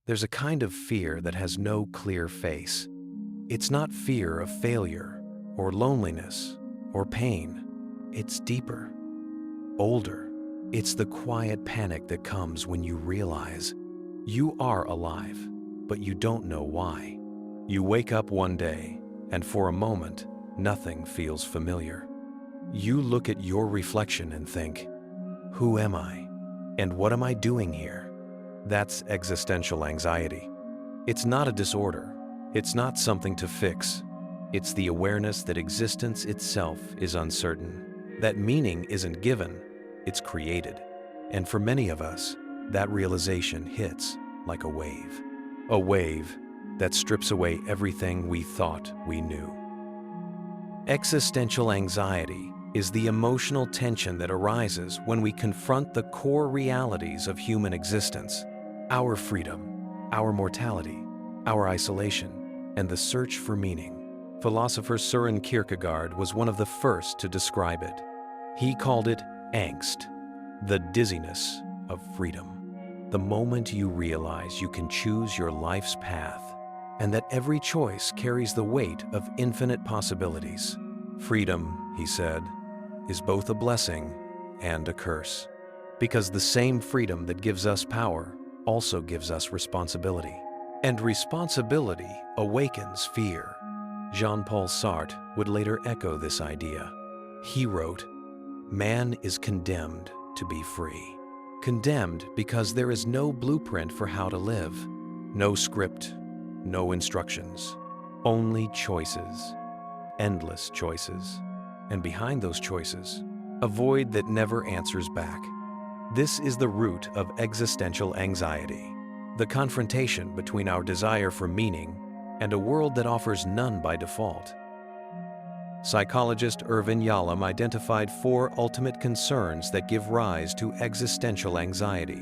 There's a kind of fear that has no clear face. It's not fear of failure or loneliness or pain. It's deeper, older. It's the quiet panic that comes when you realize you are alive, but you don't know why. You wake up one day, and for a moment, nothing feels familiar. You look at your reflection and think, who am I? And what am I doing here? That's existential anxiety. It's not a disorder. It's not something to fix. It's the awareness that existence itself is uncertain, that meaning isn't given, it's created. And for many of us, that realization hits like a wave that strips away everything we thought we knew. Existential anxiety is the emotional tension that arises when we confront the core realities of human existence, our freedom, our mortality, our isolation, and the search for meaning. Philosopher Søren Kierkegaard was one of the first to describe it. He called it angst, the dizziness of freedom. The moment you realize you can choose your life's path, and that every choice carries the weight of infinite possibilities. Freedom, he said, is both a blessing and a curse, because the same freedom that gives us power also gives us responsibility, and responsibility awakens fear. Jean-Paul Sartre would later echo this idea. He wrote, "Man is condemned to be free." Condemned because there is no blueprint for how to live, no script, no instructions, only choices, endless choices, and behind those choices, a void that never answers back. This is the root of existential anxiety, the confrontation between our desire for meaning and a world that offers none by default. Psychologist Irvin Yalom identified 4 ultimate concerns that give rise to existential anxiety.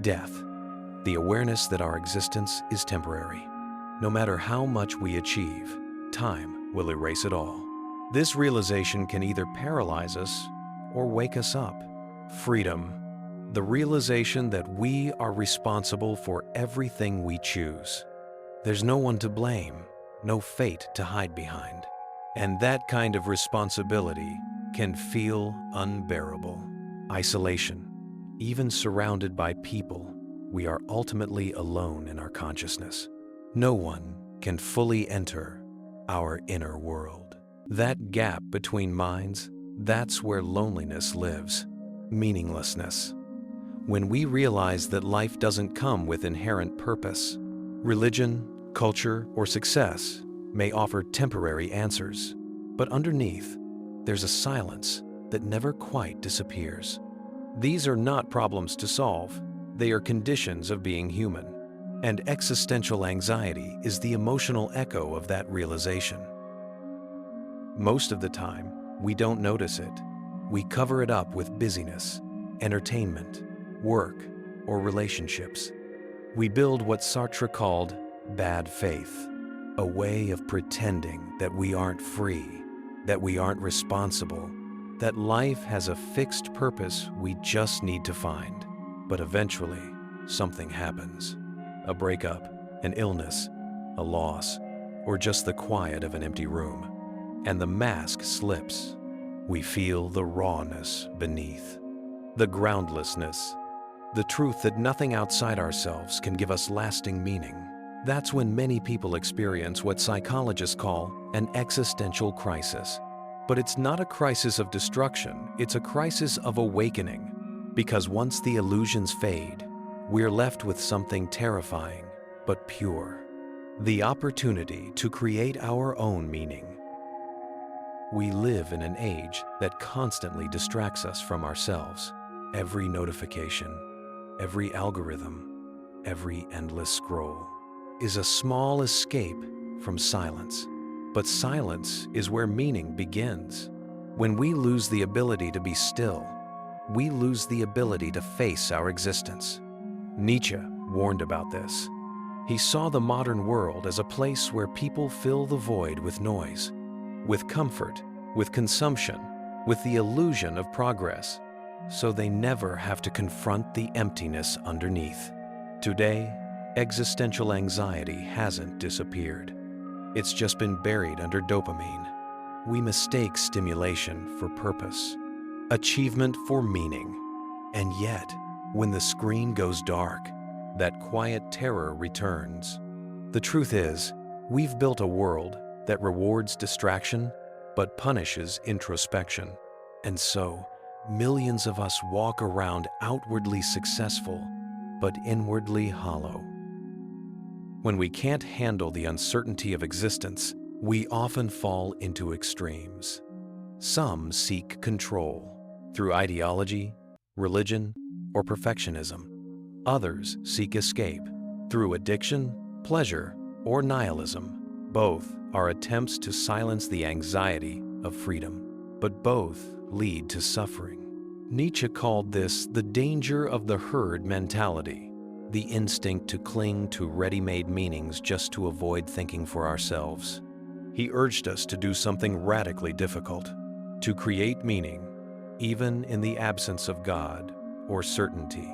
Death, the awareness that our existence is temporary. No matter how much we achieve, time will erase it all. This realization can either paralyze us or wake us up. Freedom, the realization that we are responsible for everything we choose. There's no one to blame, no fate to hide behind. And that kind of responsibility can feel unbearable. Isolation, even surrounded by people, we are ultimately alone in our consciousness. No one can fully enter our inner world. That gap between minds, that's where loneliness lives. Meaninglessness. When we realize that life doesn't come with inherent purpose, religion, culture, or success may offer temporary answers, but underneath, there's a silence that never quite disappears. These are not problems to solve, they are conditions of being human. And existential anxiety is the emotional echo of that realization. Most of the time, we don't notice it. We cover it up with busyness, entertainment, work, or relationships. We build what Sartre called bad faith, a way of pretending that we aren't free, that we aren't responsible, that life has a fixed purpose we just need to find. But eventually, something happens. A breakup, an illness, a loss, or just the quiet of an empty room. And the mask slips. We feel the rawness beneath, the groundlessness, the truth that nothing outside ourselves can give us lasting meaning. That's when many people experience what psychologists call an existential crisis. But it's not a crisis of destruction, it's a crisis of awakening. Because once the illusions fade, we're left with something terrifying but pure. The opportunity to create our own meaning. We live in an age that constantly distracts us from ourselves. Every notification, every algorithm, every endless scroll is a small escape from silence. But silence is where meaning begins. When we lose the ability to be still, we lose the ability to face our existence. Nietzsche warned about this. He saw the modern world as a place where people fill the void with noise, with comfort, with consumption, with the illusion of progress, so they never have to confront the emptiness underneath. Today, existential anxiety hasn't disappeared. It's just been buried under dopamine. We mistake stimulation for purpose, achievement for meaning. And yet, when the screen goes dark, that quiet terror returns. The truth is, we've built a world that rewards distraction but punishes introspection. And so, millions of us walk around outwardly successful but inwardly hollow. When we can't handle the uncertainty of existence, we often fall into extremes. Some seek control through ideology, religion, or perfectionism. Others seek escape through addiction, pleasure, or nihilism. Both are attempts to silence the anxiety of freedom, but both lead to suffering. Nietzsche called this the danger of the herd mentality, the instinct to cling to ready-made meanings just to avoid thinking for ourselves. He urged us to do something radically difficult, to create meaning, even in the absence of God or certainty,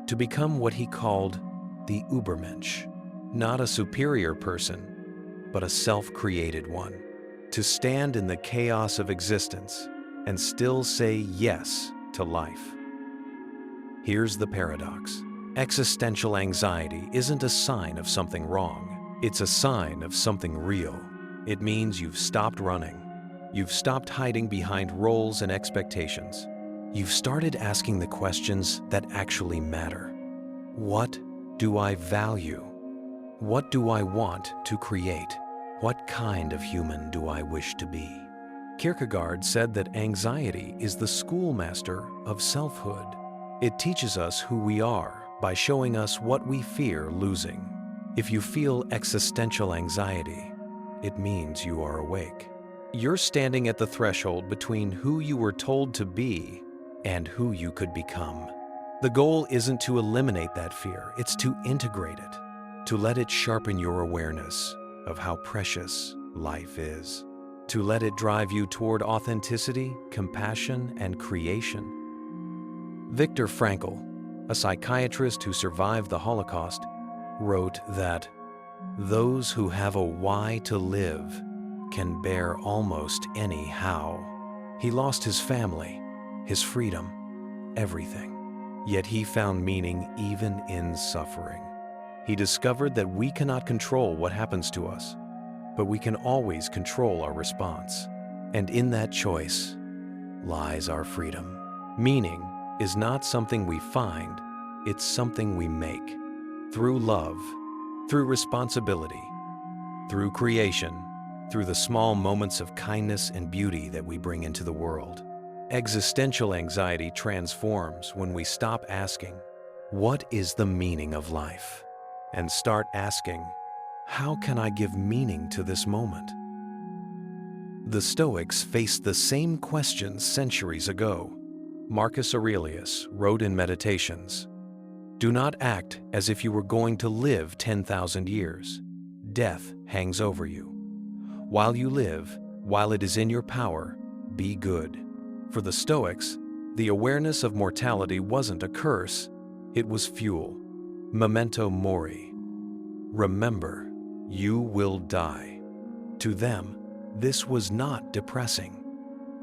to become what he called the Übermensch, not a superior person, but a self-created one, to stand in the chaos of existence and still say yes to life. Here's the paradox. Existential anxiety isn't a sign of something wrong. It's a sign of something real. It means you've stopped running. You've stopped hiding behind roles and expectations. You've started asking the questions that actually matter. What do I value? What do I want to create? What kind of human do I wish to be? Kierkegaard said that anxiety is the schoolmaster of selfhood. It teaches us who we are by showing us what we fear losing. If you feel existential anxiety, it means you are awake. You're standing at the threshold between who you were told to be and who you could become. The goal isn't to eliminate that fear, it's to integrate it, to let it sharpen your awareness of how precious life is, to let it drive you toward authenticity, compassion, and creation. Viktor Frankl, a psychiatrist who survived the Holocaust, wrote that those who have a why to live can bear almost any how. He lost his family, his freedom, everything. Yet he found meaning even in suffering. He discovered that we cannot control what happens to us, but we can always control our response. And in that choice lies our freedom. Meaning is not something we find, it's something we make. Through love, through responsibility, through creation, through the small moments of kindness and beauty that we bring into the world. Existential anxiety transforms when we stop asking, "What is the meaning of life?" and start asking, "How can I give meaning to this moment?" The Stoics faced the same questions centuries ago. Marcus Aurelius wrote in Meditations, "Do not act as if you were going to live 10,000 years. Death hangs over you. While you live, while it is in your power, be good." For the Stoics, the awareness of mortality wasn't a curse, it was fuel. Memento mori. Remember, you will die. To them, this was not depressing.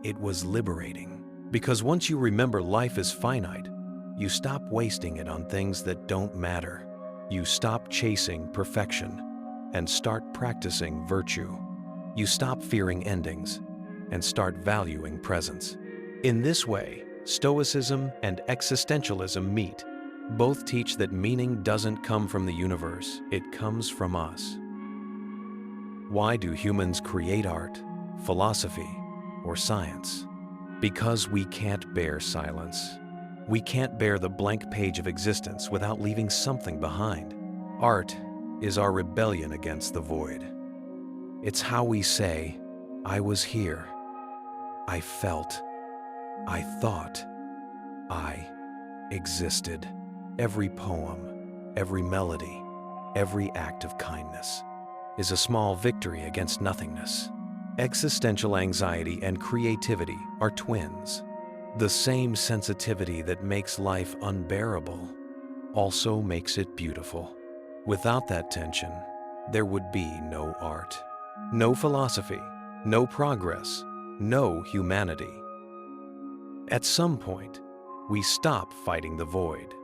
It was liberating. Because once you remember life is finite, you stop wasting it on things that don't matter. You stop chasing perfection and start practicing virtue. You stop fearing endings and start valuing presence. In this way, Stoicism and Existentialism meet. Both teach that meaning doesn't come from the universe, it comes from us. Why do humans create art, philosophy, or science? Because we can't bear silence. We can't bear the blank page of existence without leaving something behind. Art is our rebellion against the void. It's how we say, "I was here, I felt, I thought, I existed." Every poem, every melody, every act of kindness is a small victory against nothingness. Existential anxiety and creativity are twins. The same sensitivity that makes life unbearable also makes it beautiful. Without that tension, there would be no art, no philosophy, no progress, no humanity. At some point, we stop fighting the void.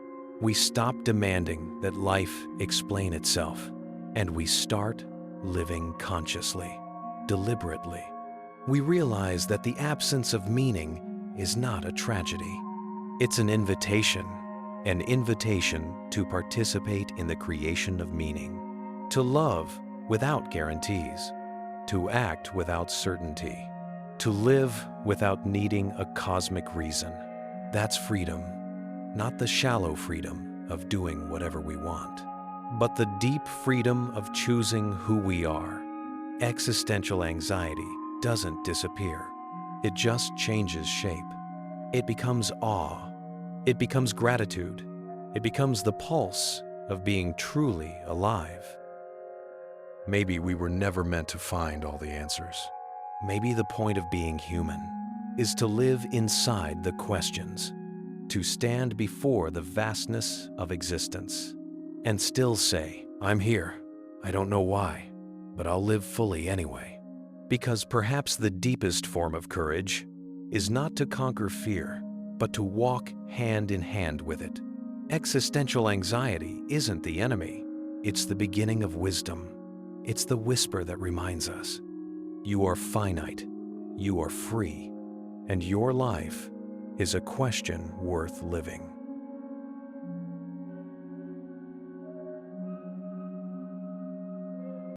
We stop demanding that life explain itself, and we start living consciously, deliberately. We realize that the absence of meaning is not a tragedy. It's an invitation to participate in the creation of meaning, to love without guarantees, to act without certainty, to live without needing a cosmic reason. That's freedom, not the shallow freedom of doing whatever we want, but the deep freedom of choosing who we are. Existential anxiety doesn't disappear. It just changes shape. It becomes awe. It becomes gratitude. It becomes the pulse of being truly alive. Maybe we were never meant to find all the answers. Maybe the point of being human is to live inside the questions, to stand before the vastness of existence, and still say, I'm here. I don't know why, but I'll live fully anyway. Because perhaps the deepest form of courage is not to conquer fear, but to walk hand in hand with it. Existential anxiety isn't the enemy. It's the beginning of wisdom. It's the whisper that reminds us, you are finite, you are free, and your life is a question worth living.